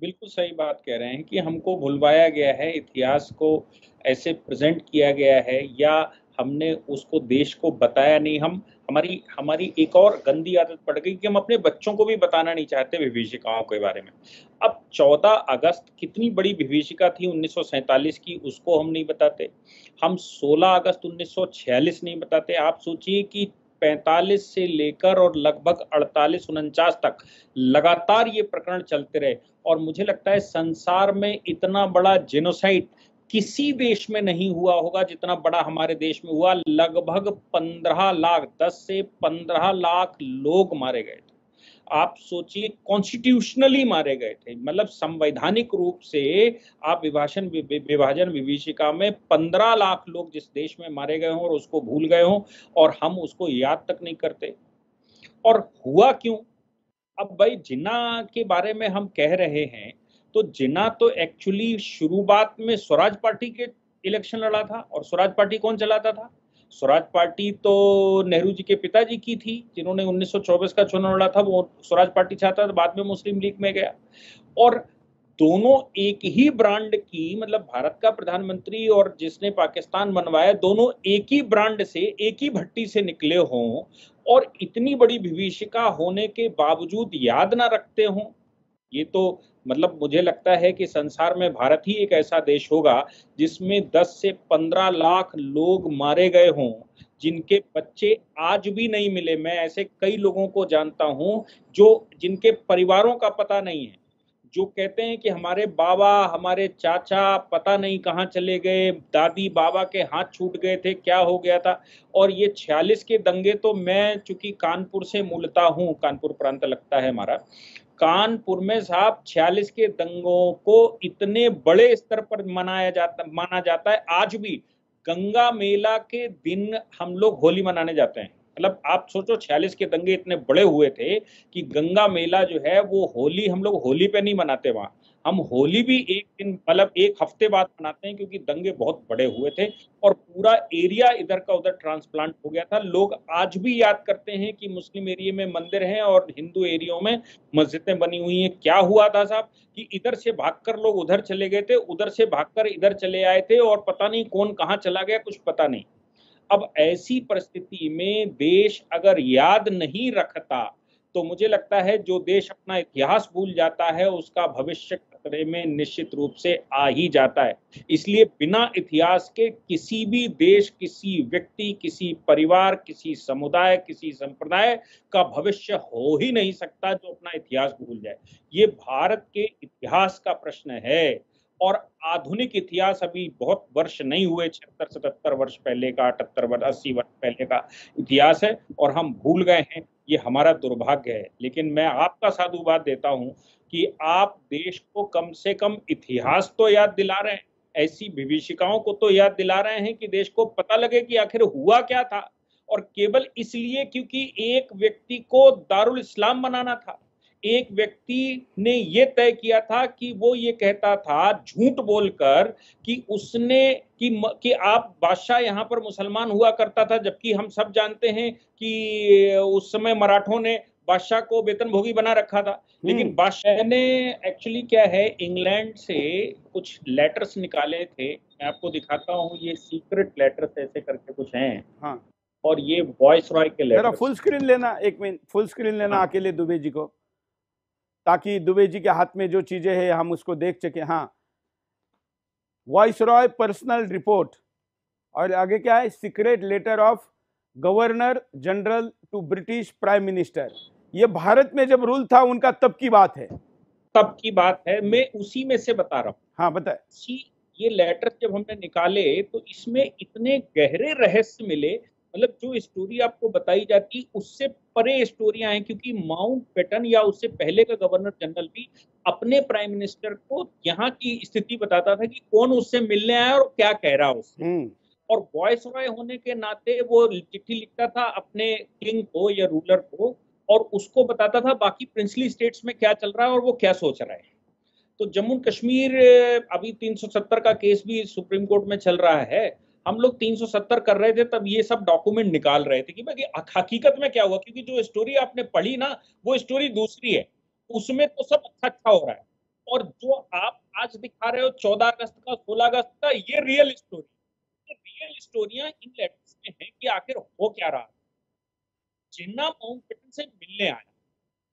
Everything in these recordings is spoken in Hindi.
बिल्कुल सही बात कह रहे हैं कि हमको भुलवाया गया है, इतिहास को ऐसे प्रेजेंट किया गया है, या हमने उसको देश को बताया नहीं। हम हमारी हमारी एक और गंदी आदत पड़ गई कि हम अपने बच्चों को भी बताना नहीं चाहते विभीषिकाओं के बारे में। अब 14 अगस्त कितनी बड़ी विभीषिका थी 1947 की, उसको हम नहीं बताते। हम 16 अगस्त 1946 नहीं बताते। आप सोचिए कि 45 से लेकर और लगभग 48-49 तक लगातार ये प्रकरण चलते रहे। और मुझे लगता है संसार में इतना बड़ा जेनोसाइड किसी देश में नहीं हुआ होगा जितना बड़ा हमारे देश में हुआ। लगभग 15 लाख, 10 से 15 लाख लोग मारे गए थे। आप सोचिए, कॉन्स्टिट्यूशनली मारे गए थे, मतलब संवैधानिक रूप से। आप विभाजन विभीषिका में 15 लाख लोग जिस देश में मारे गए हों और उसको भूल गए हों, और हम उसको याद तक नहीं करते। और हुआ क्यों? अब भाई जिन्ना के बारे में हम कह रहे हैं, तो जिन्ना तो एक्चुअली शुरुआत में स्वराज पार्टी के इलेक्शन लड़ा था। और स्वराज पार्टी कौन चलाता था? स्वराज पार्टी तो नेहरू जी के पिताजी की थी, जिन्होंने 1924 का चुनाव लड़ा था, वो स्वराज पार्टी चाहता था, बाद में मुस्लिम लीग में गया। और दोनों एक ही ब्रांड की, मतलब भारत का प्रधानमंत्री और जिसने पाकिस्तान बनवाया, दोनों एक ही ब्रांड से, एक ही भट्टी से निकले हों, और इतनी बड़ी विभीषिका होने के बावजूद याद ना रखते हों। ये तो मतलब मुझे लगता है कि संसार में भारत ही एक ऐसा देश होगा जिसमें 10 से 15 लाख लोग मारे गए हों, जिनके बच्चे आज भी नहीं मिले। मैं ऐसे कई लोगों को जानता हूं जो जिनके परिवारों का पता नहीं है, जो कहते हैं कि हमारे बाबा, हमारे चाचा पता नहीं कहाँ चले गए, दादी बाबा के हाथ छूट गए थे, क्या हो गया था। और ये 46 के दंगे तो, मैं चूंकि कानपुर से मूलता हूँ, कानपुर प्रांत लगता है हमारा, कानपुर में साहब 46 के दंगों को इतने बड़े स्तर पर माना जाता है आज भी। गंगा मेला के दिन हम लोग होली मनाने जाते हैं। मतलब आप सोचो, 46 के दंगे इतने बड़े हुए थे कि गंगा मेला जो है वो होली, हम लोग होली पे नहीं मनाते वहां। हम होली भी एक दिन, मतलब एक हफ्ते बाद मनाते हैं, क्योंकि दंगे बहुत बड़े हुए थे और पूरा एरिया इधर का उधर ट्रांसप्लांट हो गया था। लोग आज भी याद करते हैं कि मुस्लिम एरिया में मंदिर हैं और हिंदू एरियो में मस्जिदें बनी हुई हैं। क्या हुआ था साहब कि इधर से भागकर लोग उधर चले गए थे, उधर से भागकर इधर चले आए थे, और पता नहीं कौन कहाँ चला गया, कुछ पता नहीं। अब ऐसी परिस्थिति में देश अगर याद नहीं रखता, तो मुझे लगता है जो देश अपना इतिहास भूल जाता है उसका भविष्य खतरे में निश्चित रूप से आ ही जाता है। इसलिए बिना इतिहास के किसी भी देश, किसी व्यक्ति, किसी परिवार, किसी समुदाय, किसी संप्रदाय का भविष्य हो ही नहीं सकता जो अपना इतिहास भूल जाए। ये भारत के इतिहास का प्रश्न है। और आधुनिक इतिहास अभी बहुत वर्ष नहीं हुए, 76-77 वर्ष पहले का, 78 वर्ष, 80 वर्ष पहले का इतिहास है, और हम भूल गए हैं। ये हमारा दुर्भाग्य है। लेकिन मैं आपका साधुवाद देता हूं कि आप देश को कम से कम इतिहास तो याद दिला रहे हैं, ऐसी विभीषिकाओं को तो याद दिला रहे हैं कि देश को पता लगे कि आखिर हुआ क्या था। और केवल इसलिए क्योंकि एक व्यक्ति को दारुल इस्लाम बनाना था, एक व्यक्ति ने यह तय किया था कि वो ये कहता था झूठ बोलकर कि उसने कि आप बादशाह यहाँ पर मुसलमान हुआ करता था, जबकि हम सब जानते हैं कि उस समय मराठों ने बादशाह को वेतनभोगी बना रखा था। लेकिन बादशाह ने एक्चुअली क्या है, इंग्लैंड से कुछ लेटर्स निकाले थे। मैं आपको दिखाता हूँ, ये सीक्रेट लेटर्स ऐसे करके कुछ हैं। हाँ, और ये वॉइस रॉय के जरा लेटर्स। फुल स्क्रीन लेना, एक मिनट फुल स्क्रीन लेना हाँ। अकेले दुबे जी को, ताकि दुबे जी के हाथ में जो चीजें हैं हम उसको देख सके। हाँ, वॉइस रॉय पर्सनल रिपोर्ट, और आगे क्या है, secret letter of governor general to British prime minister. ये भारत में जब रूल था उनका तब की बात है, तब की बात है, मैं उसी में से बता रहा हूँ। हाँ बताए। ये लेटर जब हमने निकाले तो इसमें इतने गहरे रहस्य मिले। मतलब जो स्टोरी आपको बताई जाती उससे परे स्टोरियां हैं, क्योंकि माउंट बेटन या उससे पहले का गवर्नर जनरल भी अपने प्राइम मिनिस्टर को यहाँ की स्थिति बताता था कि कौन उससे मिलने आया और क्या कह रहा उससे। और वॉइस रॉय होने के नाते वो चिट्ठी लिखता था अपने किंग को या रूलर को, और उसको बताता था बाकी प्रिंसली स्टेट्स में क्या चल रहा है और वो क्या सोच रहा है। तो जम्मू कश्मीर, अभी 370 का केस भी सुप्रीम कोर्ट में चल रहा है। हम लोग 370 कर रहे थे तब ये सब डॉक्यूमेंट निकाल रहे थे कि भाई हकीकत में क्या हुआ, क्योंकि जो स्टोरी आपने पढ़ी ना वो स्टोरी दूसरी है, उसमें तो सब अच्छा अच्छा हो रहा है। और जो आप आज दिखा रहे हो 14 अगस्त का, 16 अगस्त का, ये रियल स्टोरी, ये रियल स्टोरियां इन लेटर्स में है कि आखिर हो क्या रहा। जिन्ना माउंटबेटन से मिलने आया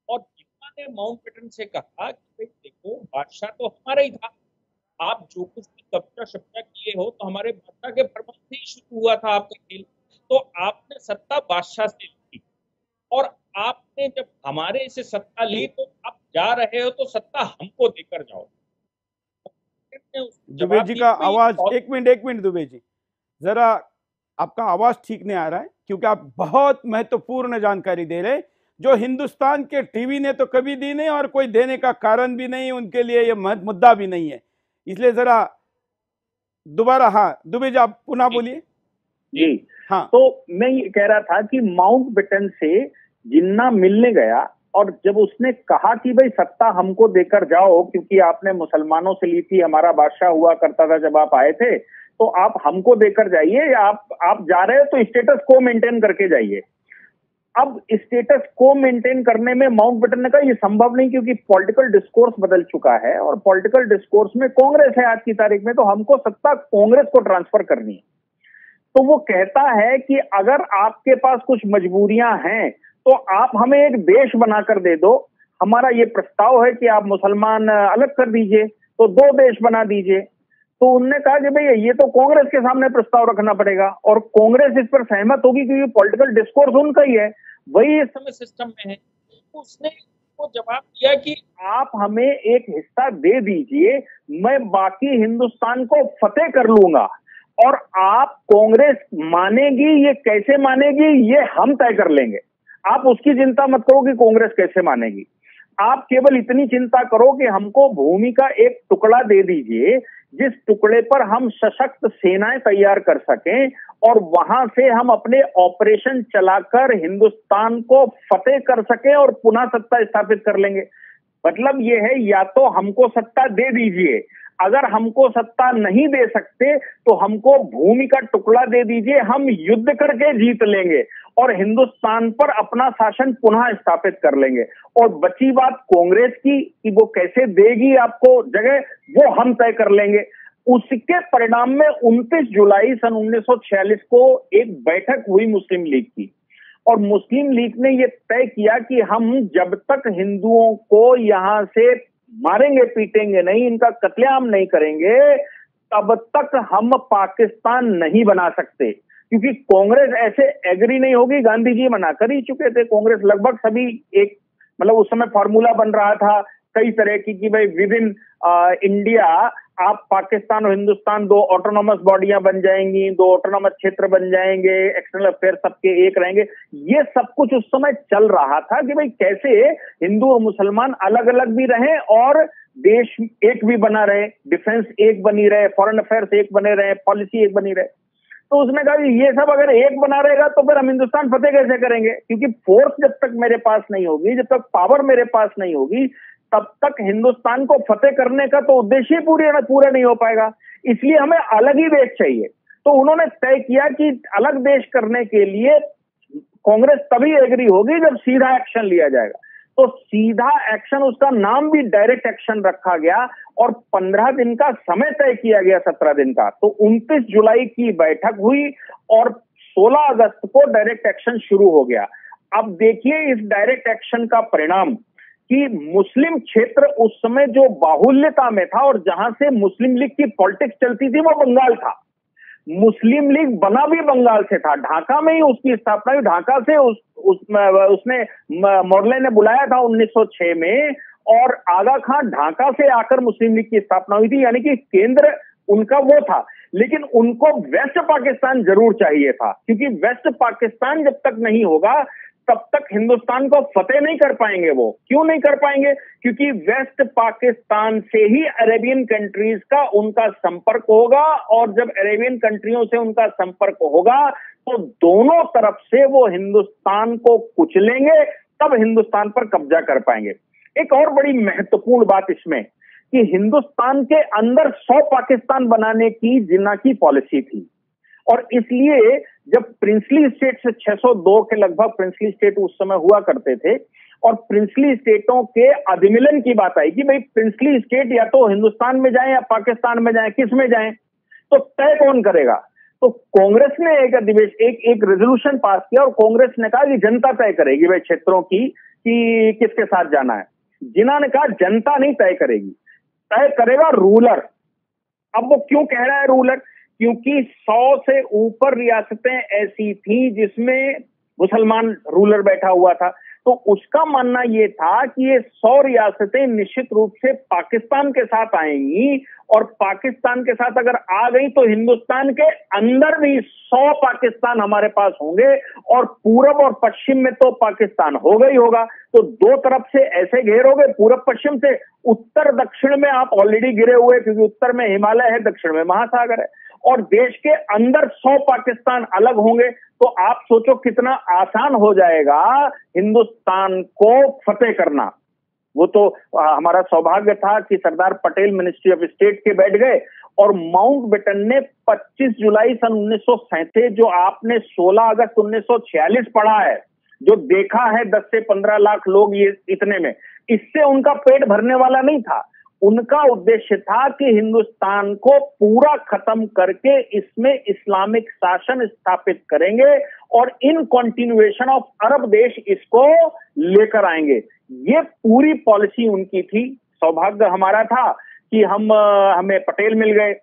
और जिन्ना ने माउंटबेटन से कहा कि भाई देखो बादशाह तो हमारा ही था, आप जो कुछ भी कब्जा शब्जा किए हो तो हमारे बादशाह के फरमान से ही शुरू हुआ था आपका खेल। तो आपने सत्ता बादशाह से ली और आपने जब हमारे से सत्ता ली तो आप जा रहे हो तो सत्ता हमको देकर जाओ। दुबे जी का आवाज, एक मिनट दुबे जी, जरा आपका आवाज ठीक नहीं आ रहा है, क्योंकि आप बहुत महत्वपूर्ण जानकारी दे रहे हैं जो हिंदुस्तान के टीवी ने तो कभी दी नहीं और कोई देने का कारण भी नहीं, उनके लिए ये मुद्दा भी नहीं है, इसलिए जरा दोबारा। हाँ दुबे जी आप पुनः बोलिए। जी हाँ, तो मैं ये कह रहा था कि माउंटबेटन से जिन्ना मिलने गया और जब उसने कहा कि भाई सत्ता हमको देकर जाओ क्योंकि आपने मुसलमानों से ली थी, हमारा बादशाह हुआ करता था जब आप आए थे, तो आप हमको देकर जाइए, या आप जा रहे हो तो स्टेटस को मेंटेन करके जाइए। अब स्टेटस को मेंटेन करने में माउंटबेटन ने कहा ये संभव नहीं, क्योंकि पॉलिटिकल डिस्कोर्स बदल चुका है और पॉलिटिकल डिस्कोर्स में कांग्रेस है आज की तारीख में, तो हमको सत्ता कांग्रेस को ट्रांसफर करनी है। तो वो कहता है कि अगर आपके पास कुछ मजबूरियां हैं तो आप हमें एक देश बनाकर दे दो, हमारा ये प्रस्ताव है कि आप मुसलमान अलग कर दीजिए, तो 2 देश बना दीजिए। तो उनने कहा कि भाई ये तो कांग्रेस के सामने प्रस्ताव रखना पड़ेगा और कांग्रेस इस पर सहमत होगी क्योंकि पॉलिटिकल डिस्कोर्स उनका ही है, वही इस समय सिस्टम में है। तो उसने को जवाब दिया कि आप हमें एक हिस्सा दे दीजिए, मैं बाकी हिंदुस्तान को फतेह कर लूंगा, और आप कांग्रेस मानेगी, ये कैसे मानेगी ये हम तय कर लेंगे। आप उसकी चिंता मत करो कि कांग्रेस कैसे मानेगी, आप केवल इतनी चिंता करो कि हमको भूमि का एक टुकड़ा दे दीजिए जिस टुकड़े पर हम सशक्त सेनाएं तैयार कर सकें और वहां से हम अपने ऑपरेशन चलाकर हिंदुस्तान को फतेह कर सकें और पुनः सत्ता स्थापित कर लेंगे। मतलब ये है, या तो हमको सत्ता दे दीजिए, अगर हमको सत्ता नहीं दे सकते तो हमको भूमि का टुकड़ा दे दीजिए, हम युद्ध करके जीत लेंगे और हिंदुस्तान पर अपना शासन पुनः स्थापित कर लेंगे। और बची बात कांग्रेस की कि वो कैसे देगी आपको जगह, वो हम तय कर लेंगे। उसके परिणाम में 29 जुलाई सन 1946 को एक बैठक हुई मुस्लिम लीग की, और मुस्लिम लीग ने यह तय किया कि हम जब तक हिंदुओं को यहां से मारेंगे पीटेंगे नहीं, इनका कत्लेआम नहीं करेंगे, तब तक हम पाकिस्तान नहीं बना सकते। क्योंकि कांग्रेस ऐसे एग्री नहीं होगी, गांधी जी मना कर ही चुके थे, कांग्रेस लगभग सभी एक, मतलब उस समय फॉर्मूला बन रहा था कई तरह की कि भाई विद इन इंडिया आप पाकिस्तान और हिंदुस्तान 2 ऑटोनॉमस बॉडियां बन जाएंगी, 2 ऑटोनॉमस क्षेत्र बन जाएंगे, एक्सटर्नल अफेयर सबके एक रहेंगे। ये सब कुछ उस समय चल रहा था कि भाई कैसे हिंदू और मुसलमान अलग अलग भी रहें और देश एक भी बना रहे, डिफेंस एक बनी रहे, फॉरेन अफेयर्स एक बने रहे, पॉलिसी एक बनी रहे। तो उसने कहा ये सब अगर एक बना रहेगा तो फिर हम हिंदुस्तान फतेह कैसे करेंगे, क्योंकि फोर्स जब तक मेरे पास नहीं होगी, जब तक पावर मेरे पास नहीं होगी, तब तक हिंदुस्तान को फतेह करने का तो उद्देश्य पूरा नहीं हो पाएगा। इसलिए हमें अलग ही देश चाहिए। तो उन्होंने तय किया कि अलग देश करने के लिए कांग्रेस तभी एग्री होगी जब सीधा एक्शन लिया जाएगा। तो सीधा एक्शन, उसका नाम भी डायरेक्ट एक्शन रखा गया और 15 दिन का समय तय किया गया, 17 दिन का। तो 29 जुलाई की बैठक हुई और 16 अगस्त को डायरेक्ट एक्शन शुरू हो गया। अब देखिए इस डायरेक्ट एक्शन का परिणाम कि मुस्लिम क्षेत्र उस समय जो बाहुल्यता में था और जहां से मुस्लिम लीग की पॉलिटिक्स चलती थी वो बंगाल था। मुस्लिम लीग बना भी बंगाल से था, ढाका में ही उसकी स्थापना हुई। ढाका से उसने मोरले ने बुलाया था 1906 में, और आगा खान ढाका से आकर मुस्लिम लीग की स्थापना हुई थी, यानी कि केंद्र उनका वो था। लेकिन उनको वेस्ट पाकिस्तान जरूर चाहिए था, क्योंकि वेस्ट पाकिस्तान जब तक नहीं होगा तब तक हिंदुस्तान को फतेह नहीं कर पाएंगे। वो क्यों नहीं कर पाएंगे? क्योंकि वेस्ट पाकिस्तान से ही अरेबियन कंट्रीज का उनका संपर्क होगा, और जब अरेबियन कंट्रियों से उनका संपर्क होगा तो दोनों तरफ से वो हिंदुस्तान को कुचलेंगे, तब हिंदुस्तान पर कब्जा कर पाएंगे। एक और बड़ी महत्वपूर्ण बात इसमें कि हिंदुस्तान के अंदर 100 पाकिस्तान बनाने की जिन्ना की पॉलिसी थी, और इसलिए जब प्रिंसली स्टेट से 602 के लगभग प्रिंसली स्टेट उस समय हुआ करते थे, और प्रिंसली स्टेटों के अधिमिलन की बात आई कि भाई प्रिंसली स्टेट या तो हिंदुस्तान में जाएं या पाकिस्तान में जाएं, किस में जाएं, तो तय कौन करेगा? तो कांग्रेस ने एक रेजोल्यूशन पास किया और कांग्रेस ने कहा कि जनता तय करेगी भाई क्षेत्रों की कि किसके साथ जाना है। जिन्ना ने कहा जनता नहीं तय करेगी, तय करेगा रूलर। अब वो क्यों कह रहा है रूलर? क्योंकि 100 से ऊपर रियासतें ऐसी थी जिसमें मुसलमान रूलर बैठा हुआ था, तो उसका मानना ये था कि ये 100 रियासतें निश्चित रूप से पाकिस्तान के साथ आएंगी और पाकिस्तान के साथ अगर आ गई तो हिंदुस्तान के अंदर भी 100 पाकिस्तान हमारे पास होंगे और पूरब और पश्चिम में तो पाकिस्तान होगा ही होगा। तो दो तरफ से ऐसे घेरोगे, पूरब पश्चिम से, उत्तर दक्षिण में आप ऑलरेडी घिरे हुए, क्योंकि उत्तर में हिमालय है, दक्षिण में महासागर है, और देश के अंदर 100 पाकिस्तान अलग होंगे। तो आप सोचो कितना आसान हो जाएगा हिंदुस्तान को फतेह करना। वो तो हमारा सौभाग्य था कि Sardar Patel ministry of state के बैठ गए और माउंटबेटन ने 25 जुलाई सन 1937, जो आपने 16 अगस्त 1946 पढ़ा है, जो देखा है 10 से 15 लाख लोग ये इतने में, इससे उनका पेट भरने वाला नहीं था। उनका उद्देश्य था कि हिंदुस्तान को पूरा खत्म करके इसमें इस्लामिक शासन स्थापित करेंगे और इन कंटिन्यूएशन ऑफ अरब देश इसको लेकर आएंगे। ये पूरी पॉलिसी उनकी थी। सौभाग्य हमारा था कि हमें पटेल मिल गए,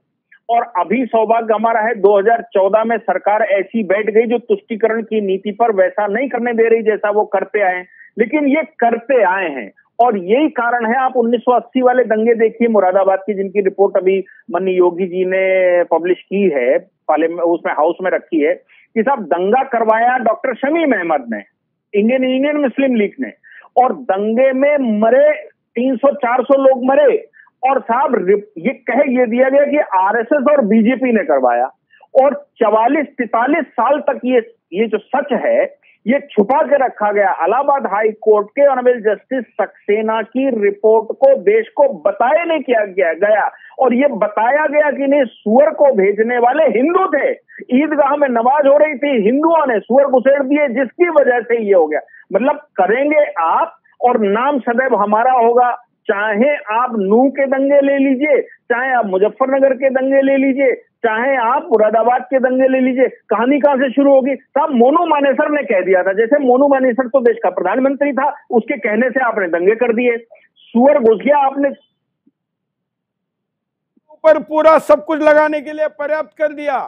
और अभी सौभाग्य हमारा है 2014 में सरकार ऐसी बैठ गई जो तुष्टीकरण की नीति पर वैसा नहीं करने दे रही जैसा वो करते आए हैं, लेकिन ये करते आए हैं। और यही कारण है, आप 1980 वाले दंगे देखिए मुरादाबाद की, जिनकी रिपोर्ट अभी माननीय योगी जी ने पब्लिश की है, पार्लियामेंट उसमें हाउस में रखी है, कि साहब दंगा करवाया डॉक्टर शमीम अहमद ने, इंडियन मुस्लिम लीग ने, और दंगे में मरे 300-400 लोग मरे, और साहब ये दिया गया कि आरएसएस और बीजेपी ने करवाया, और 44-43 साल तक ये जो सच है ये छुपा के रखा गया। इलाहाबाद हाई कोर्ट के ऑनरेबल जस्टिस सक्सेना की रिपोर्ट को देश को बताया नहीं किया गया, और ये बताया गया कि नहीं, सुअर को भेजने वाले हिंदू थे। ईदगाह में नमाज हो रही थी, हिंदुओं ने सुअर घुसेड़ दिए, जिसकी वजह से ये हो गया। मतलब करेंगे आप और नाम सदैव हमारा होगा। चाहे आप नूह के दंगे ले लीजिए, चाहे आप मुजफ्फरनगर के दंगे ले लीजिए, चाहे आप मुरादाबाद के दंगे ले लीजिए, कहानी कहां से शुरू होगी? साहब मोनू मानेसर ने कह दिया था, जैसे मोनू मानेसर तो देश का प्रधानमंत्री था, उसके कहने से आपने दंगे कर दिए, सुअर घुस गया, आपने ऊपर पूरा सब कुछ लगाने के लिए पर्याप्त कर दिया।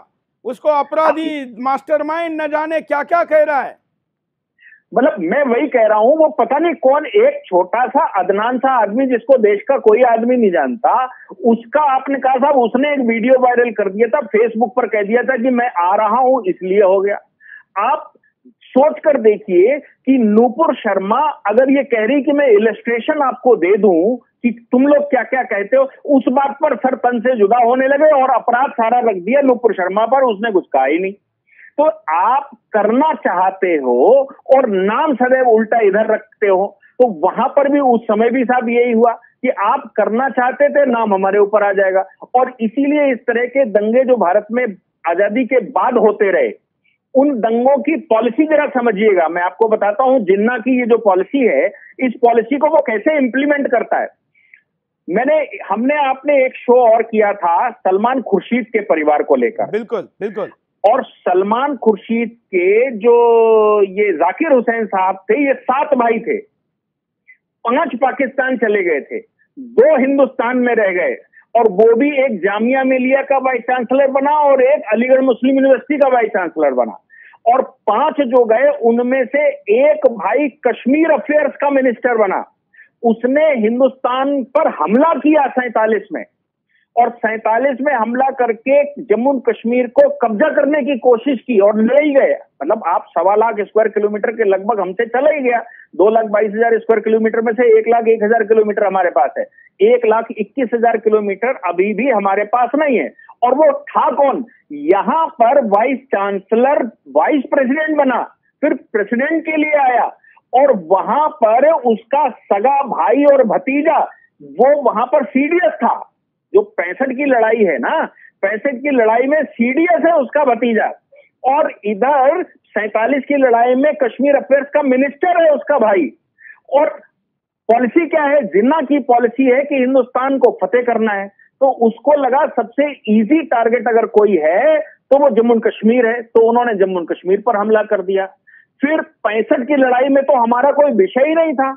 उसको अपराधी मास्टरमाइंड न जाने क्या क्या कह रहा है। मतलब मैं वही कह रहा हूं, वो पता नहीं कौन एक छोटा सा अदनान सा आदमी जिसको देश का कोई आदमी नहीं जानता, उसका आपने कहा साहब उसने एक वीडियो वायरल कर दिया था, फेसबुक पर कह दिया था कि मैं आ रहा हूं इसलिए हो गया। आप सोच कर देखिए कि नूपुर शर्मा अगर ये कह रही कि मैं इलस्ट्रेशन आपको दे दूं कि तुम लोग क्या क्या कहते हो, उस बात पर सर तन से जुदा होने लगे और अपराध सारा रख दिया नूपुर शर्मा पर, उसने कुछ कहा ही नहीं। तो आप करना चाहते हो और नाम सदैव उल्टा इधर रखते हो, तो वहां पर भी उस समय भी साहब यही हुआ कि आप करना चाहते थे, नाम हमारे ऊपर आ जाएगा। और इसीलिए इस तरह के दंगे जो भारत में आजादी के बाद होते रहे, उन दंगों की पॉलिसी जरा समझिएगा। मैं आपको बताता हूं जिन्ना की ये जो पॉलिसी है, इस पॉलिसी को वो कैसे इंप्लीमेंट करता है। हमने आपने एक शो और किया था सलमान खुर्शीद के परिवार को लेकर। बिल्कुल बिल्कुल। और सलमान खुर्शीद के जो ये जाकिर हुसैन साहब थे, ये 7 भाई थे, 5 पाकिस्तान चले गए थे, 2 हिंदुस्तान में रह गए, और वो भी एक जामिया मिलिया का वाइस चांसलर बना और एक अलीगढ़ मुस्लिम यूनिवर्सिटी का वाइस चांसलर बना। और 5 जो गए उनमें से एक भाई कश्मीर अफेयर्स का मिनिस्टर बना। उसने हिंदुस्तान पर हमला किया 47 में, और 47 में हमला करके जम्मू कश्मीर को कब्जा करने की कोशिश की और ले ही गए। मतलब आप 1.25 लाख स्क्वायर किलोमीटर के लगभग हमसे चला ही गया। 2,22,000 स्क्वायर किलोमीटर में से 1,01,000 किलोमीटर हमारे पास है, 1,21,000 किलोमीटर अभी भी हमारे पास नहीं है। और वो था कौन? यहां पर वाइस चांसलर वाइस प्रेसिडेंट बना, फिर प्रेसिडेंट के लिए आया, और वहां पर उसका सगा भाई और भतीजा वो वहां पर सीडीएस था। जो 65 की लड़ाई है ना, 65 की लड़ाई में सीडीएस है उसका भतीजा, और इधर 47 की लड़ाई में कश्मीर अफेयर्स का मिनिस्टर है उसका भाई। और पॉलिसी क्या है? जिन्ना की पॉलिसी है कि हिंदुस्तान को फतेह करना है, तो उसको लगा सबसे इजी टारगेट अगर कोई है तो वो जम्मू कश्मीर है, तो उन्होंने जम्मू कश्मीर पर हमला कर दिया। फिर 65 की लड़ाई में तो हमारा कोई विषय ही नहीं था।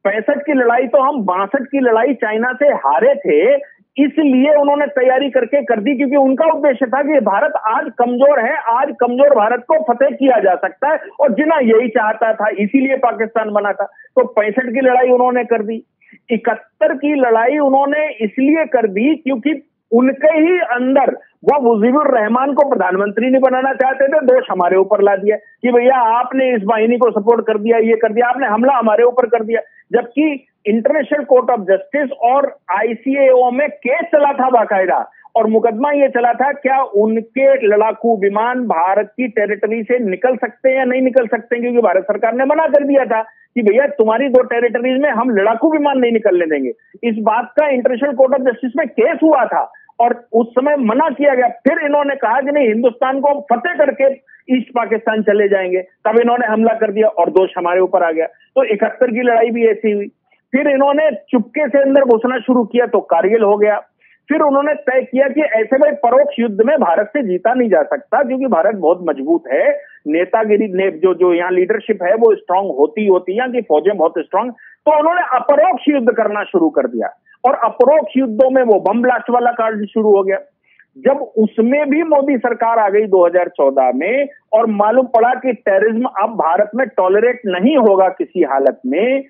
65 की लड़ाई तो हम 62 की लड़ाई चाइना से हारे थे, इसलिए उन्होंने तैयारी करके कर दी, क्योंकि उनका उद्देश्य था कि भारत आज कमजोर है, आज कमजोर भारत को फतेह किया जा सकता है, और जिन्ना यही चाहता था, इसीलिए पाकिस्तान बना था। तो 65 की लड़ाई उन्होंने कर दी। 71 की लड़ाई उन्होंने इसलिए कर दी क्योंकि उनके ही अंदर वो मुजीबुर रहमान को प्रधानमंत्री नहीं बनाना चाहते थे, दोष हमारे ऊपर ला दिया कि भैया आपने इस वाहिनी को सपोर्ट कर दिया, ये कर दिया, आपने हमला हमारे ऊपर कर दिया। जबकि इंटरनेशनल कोर्ट ऑफ जस्टिस और ICAO में केस चला था बाकायदा, और मुकदमा ये चला था क्या उनके लड़ाकू विमान भारत की टेरिटरी से निकल सकते हैं या नहीं निकल सकते हैं, क्योंकि भारत सरकार ने मना कर दिया था कि भैया तुम्हारी 2 टेरिटरीज में हम लड़ाकू विमान नहीं निकलने देंगे। इस बात का इंटरनेशनल कोर्ट ऑफ जस्टिस में केस हुआ था और उस समय मना किया गया। फिर इन्होंने कहा कि नहीं, हिंदुस्तान को फतेह करके ईस्ट पाकिस्तान चले जाएंगे, तब इन्होंने हमला कर दिया और दोष हमारे ऊपर आ गया। तो 71 की लड़ाई भी ऐसी हुई। फिर इन्होंने चुपके से अंदर घुसना शुरू किया तो कारगिल हो गया। फिर उन्होंने तय किया कि ऐसे भाई परोक्ष युद्ध में भारत से जीता नहीं जा सकता, क्योंकि भारत बहुत मजबूत है, नेतागिरी ने जो यहाँ लीडरशिप है वो स्ट्रांग होती यहाँ की फौजें बहुत स्ट्रांग। तो उन्होंने अपरोक्ष युद्ध करना शुरू कर दिया, और अपरोक्ष युद्धों में वो बम ब्लास्ट वाला कार्य शुरू हो गया। जब उसमें भी मोदी सरकार आ गई 2014 में, और मालूम पड़ा कि टेररिज्म अब भारत में टॉलरेट नहीं होगा किसी हालत में,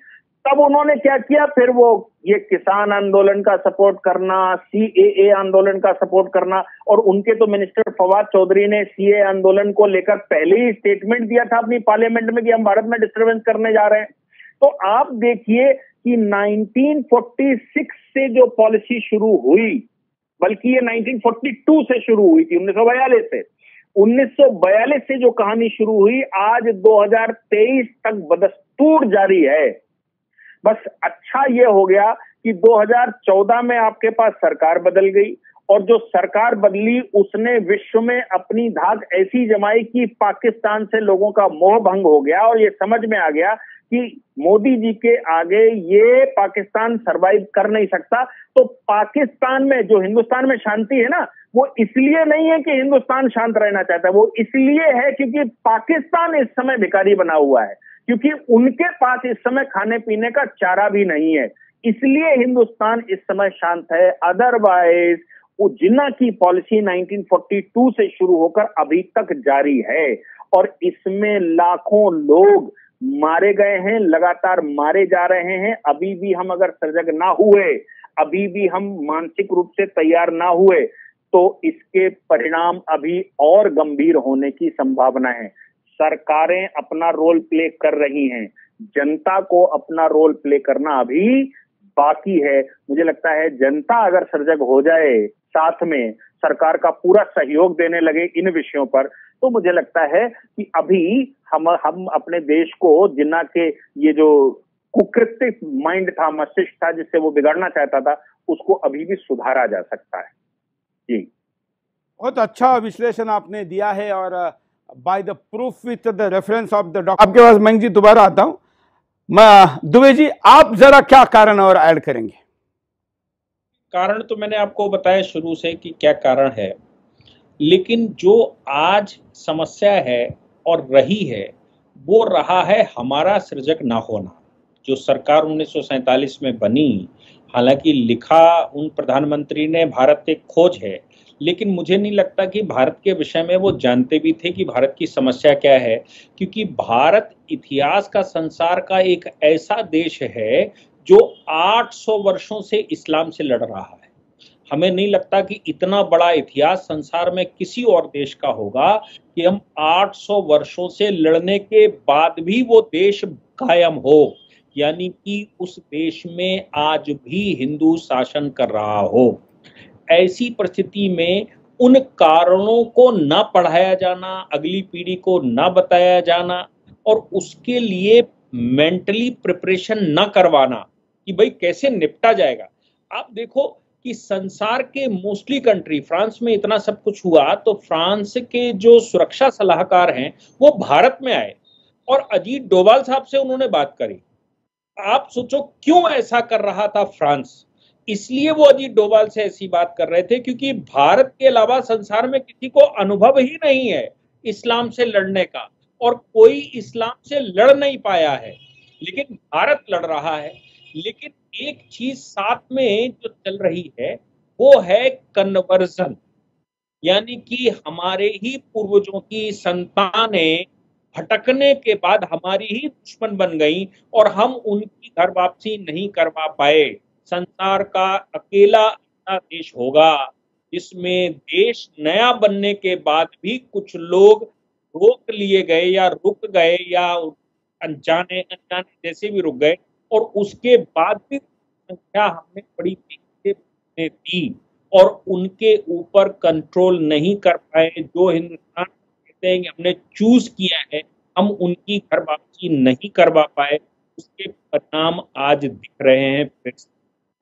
तब उन्होंने क्या किया? फिर वो ये किसान आंदोलन का सपोर्ट करना, CAA आंदोलन का सपोर्ट करना, और उनके तो मिनिस्टर फवाद चौधरी ने CAA आंदोलन को लेकर पहले ही स्टेटमेंट दिया था अपनी पार्लियामेंट में कि हम भारत में डिस्टर्बेंस करने जा रहे हैं। तो आप देखिए कि 1946 से जो पॉलिसी शुरू हुई, बल्कि ये 1942 से शुरू हुई थी, 1942 से 1942 से जो कहानी शुरू हुई, आज 2023 तक बदस्तूर जारी है। बस अच्छा ये हो गया कि 2014 में आपके पास सरकार बदल गई, और जो सरकार बदली उसने विश्व में अपनी धाक ऐसी जमाई कि पाकिस्तान से लोगों का मोह भंग हो गया, और ये समझ में आ गया कि मोदी जी के आगे ये पाकिस्तान सरवाइव कर नहीं सकता। तो पाकिस्तान में जो हिंदुस्तान में शांति है ना, वो इसलिए नहीं है कि हिंदुस्तान शांत रहना चाहता है, वो इसलिए है क्योंकि पाकिस्तान इस समय भिखारी बना हुआ है, क्योंकि उनके पास इस समय खाने पीने का चारा भी नहीं है, इसलिए हिंदुस्तान इस समय शांत है। अदरवाइज वो जिन्ना की पॉलिसी 1942 से शुरू होकर अभी तक जारी है, और इसमें लाखों लोग मारे गए हैं, लगातार मारे जा रहे हैं। अभी भी हम अगर सजग ना हुए, अभी भी हम मानसिक रूप से तैयार ना हुए, तो इसके परिणाम अभी और गंभीर होने की संभावना है। सरकारें अपना रोल प्ले कर रही हैं, जनता को अपना रोल प्ले करना अभी बाकी है। मुझे लगता है जनता अगर सजग हो जाए, साथ में सरकार का पूरा सहयोग देने लगे इन विषयों पर, तो मुझे लगता है कि अभी हम अपने देश को, जिन्ना के ये जो कुकृत्य माइंड था, मस्तिष्क था जिससे वो बिगाड़ना चाहता था, उसको अभी भी सुधारा जा सकता है। जी, बहुत अच्छा विश्लेषण आपने दिया है, और by the proof with the reference of the doctor. आपके पास मयंक जी दोबारा आता हूं। दुबे जी, आप जरा क्या कारण और ऐड करेंगे? कारण तो मैंने आपको बताया शुरू से कि क्या कारण है, लेकिन जो आज समस्या है और रही है, वो रहा है हमारा सृजक ना होना। जो सरकार 1947 में बनी, हालांकि लिखा उन प्रधानमंत्री ने भारत एक खोज है, लेकिन मुझे नहीं लगता कि भारत के विषय में वो जानते भी थे कि भारत की समस्या क्या है, क्योंकि भारत इतिहास का, संसार का एक ऐसा देश है जो 800 वर्षों से इस्लाम से लड़ रहा है। हमें नहीं लगता कि इतना बड़ा इतिहास संसार में किसी और देश का होगा कि हम 800 वर्षों से लड़ने के बाद भी वो देश कायम हो, यानी कि उस देश में आज भी हिंदू शासन कर रहा हो। ऐसी परिस्थिति में उन कारणों को ना पढ़ाया जाना, अगली पीढ़ी को ना बताया जाना, और उसके लिए मेंटली प्रिपरेशन ना करवाना कि भाई कैसे निपटा जाएगा। आप देखो कि संसार के मोस्टली कंट्री, फ्रांस में इतना सब कुछ हुआ तो फ्रांस के जो सुरक्षा सलाहकार हैं वो भारत में आए और अजीत डोभाल साहब से उन्होंने बात करी आप सोचो क्यों ऐसा कर रहा था फ्रांस, इसलिए वो अजीत डोभाल से ऐसी बात कर रहे थे क्योंकि भारत के अलावा संसार में किसी को अनुभव ही नहीं है इस्लाम से लड़ने का, और कोई इस्लाम से लड़ नहीं पाया है, लेकिन भारत लड़ रहा है। लेकिन एक चीज साथ में जो चल रही है वो है कन्वर्जन, यानी कि हमारे ही पूर्वजों की संतानें भटकने के बाद हमारी ही दुश्मन बन गई और हम उनकी घर वापसी नहीं करवा पाए। संसार का अकेला ऐसा देश होगा जिसमें देश नया बनने के बाद भी कुछ लोग रोक लिए गए या रुक गए या अनजाने अनजाने जैसे भी रुक गए, और उसके बाद भी संख्या हमने बड़ी तेजी से दी और उनके ऊपर कंट्रोल नहीं कर पाए। जो हिंदुस्तान कहते हैं कि हमने चूज किया है, हम उनकी घर वापसी नहीं करवा पाए, उसके परिणाम आज दिख रहे हैं फिर से।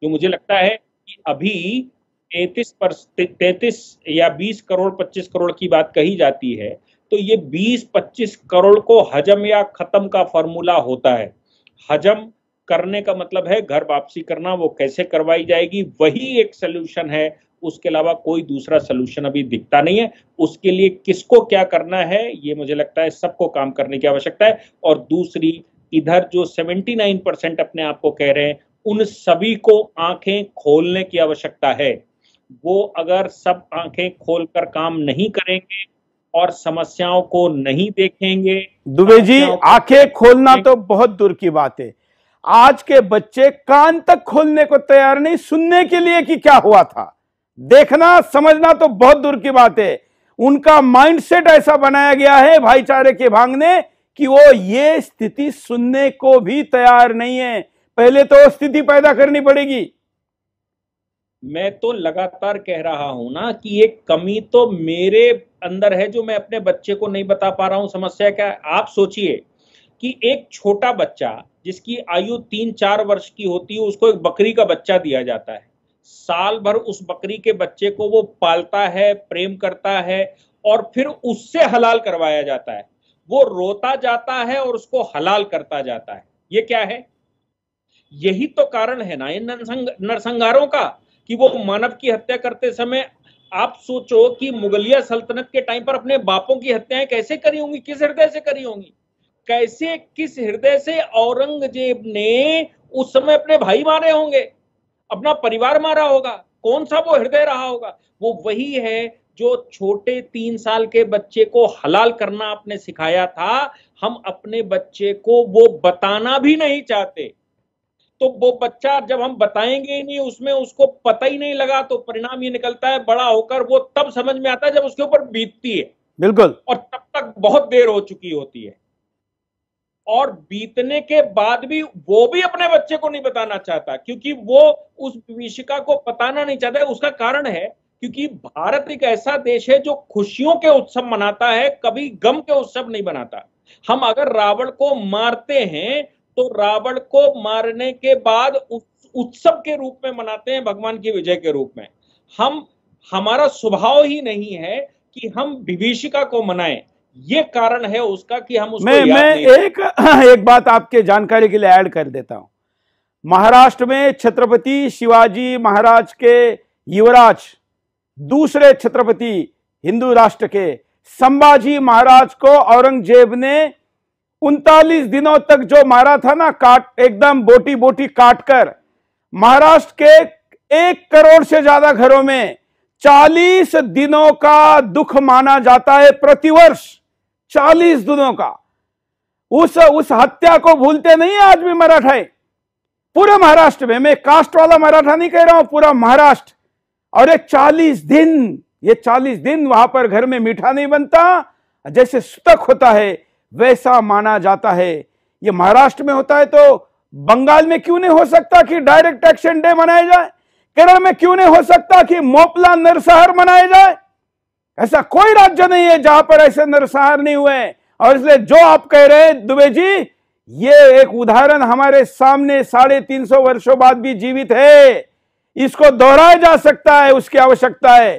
जो मुझे लगता है कि अभी 33 या 20 करोड़ 25 करोड़ की बात कही जाती है, तो ये 20-25 करोड़ को हजम या खत्म का फॉर्मूला होता है। हजम करने का मतलब है घर वापसी करना, वो कैसे करवाई जाएगी वही एक सोल्यूशन है, उसके अलावा कोई दूसरा सोल्यूशन अभी दिखता नहीं है। उसके लिए किसको क्या करना है, ये मुझे लगता है सबको काम करने की आवश्यकता है। और दूसरी, इधर जो 79% अपने आप को कह रहे हैं, उन सभी को आंखें खोलने की आवश्यकता है। वो अगर सब आंखें खोलकर काम नहीं करेंगे और समस्याओं को नहीं देखेंगे। दुबे जी, आंखें खोलना तो बहुत दूर की बात है, आज के बच्चे कान तक खोलने को तैयार नहीं सुनने के लिए कि क्या हुआ था। देखना समझना तो बहुत दूर की बात है। उनका माइंडसेट ऐसा बनाया गया है भाईचारे के भांगने कि वो ये स्थिति सुनने को भी तैयार नहीं है। पहले तो स्थिति पैदा करनी पड़ेगी। मैं तो लगातार कह रहा हूं ना कि एक कमी तो मेरे अंदर है जो मैं अपने बच्चे को नहीं बता पा रहा हूं। समस्या क्या है, आप सोचिए कि एक छोटा बच्चा जिसकी आयु 3-4 वर्ष की होती है, उसको एक बकरी का बच्चा दिया जाता है। साल भर उस बकरी के बच्चे को वो पालता है, प्रेम करता है और फिर उससे हलाल करवाया जाता है। वो रोता जाता है और उसको हलाल करता जाता है। ये क्या है? यही तो कारण है ना इन नरसंहारों का कि वो मानव की हत्या करते समय, आप सोचो कि मुगलिया सल्तनत के टाइम पर अपने बापों की हत्याएं कैसे करी होंगी, किस हृदय से करी होंगी, कैसे किस हृदय से औरंगजेब ने उस समय अपने भाई मारे होंगे, अपना परिवार मारा होगा, कौन सा वो हृदय रहा होगा। वो वही है जो छोटे 3 साल के बच्चे को हलाल करना आपने सिखाया था। हम अपने बच्चे को वो बताना भी नहीं चाहते, तो वो बच्चा जब हम बताएंगे ही नहीं, उसमें उसको पता ही नहीं लगा, तो परिणाम ये निकलता है बड़ा होकर वो तब समझ में आता है जब उसके ऊपर बीतती है। बिल्कुल। और तब तक बहुत देर हो चुकी होती है, और बीतने के बाद भी वो भी अपने बच्चे को नहीं बताना चाहता क्योंकि वो उस विभीषिका को बताना नहीं चाहता है। उसका कारण है क्योंकि भारत एक ऐसा देश है जो खुशियों के उत्सव मनाता है, कभी गम के उत्सव नहीं मनाता। हम अगर रावण को मारते हैं तो रावण को मारने के बाद उत्सव के रूप में मनाते हैं, भगवान की विजय के रूप में। हमारा स्वभाव ही नहीं है कि हम विभीषिका को मनाएं। ये कारण है उसका कि हम उसको याद नहीं। एक बात आपके जानकारी के लिए ऐड कर देता हूं। महाराष्ट्र में छत्रपति शिवाजी महाराज के युवराज, दूसरे छत्रपति हिंदू राष्ट्र के संभाजी महाराज को औरंगजेब ने 39 दिनों तक जो मारा था ना, काट एकदम बोटी बोटी काटकर, महाराष्ट्र के 1 करोड़ से ज्यादा घरों में 40 दिनों का दुख माना जाता है प्रतिवर्ष। 40 दिनों का उस हत्या को भूलते नहीं है आज भी मराठा। पूरे महाराष्ट्र में, मैं कास्ट वाला मराठा नहीं कह रहा हूं, पूरा महाराष्ट्र। और ये 40 दिन वहां पर घर में मीठा नहीं बनता, जैसे सुतक होता है वैसा माना जाता है। ये महाराष्ट्र में होता है तो बंगाल में क्यों नहीं हो सकता कि डायरेक्ट एक्शन डे मनाया जाए? केरल में क्यों नहीं हो सकता कि मोपला नरसंहार मनाया जाए? ऐसा कोई राज्य नहीं है जहां पर ऐसे नरसंहार नहीं हुए। और इसलिए जो आप कह रहे हैं दुबे जी, ये एक उदाहरण हमारे सामने 350 वर्षों बाद भी जीवित है। इसको दोहराया जा सकता है, उसकी आवश्यकता है।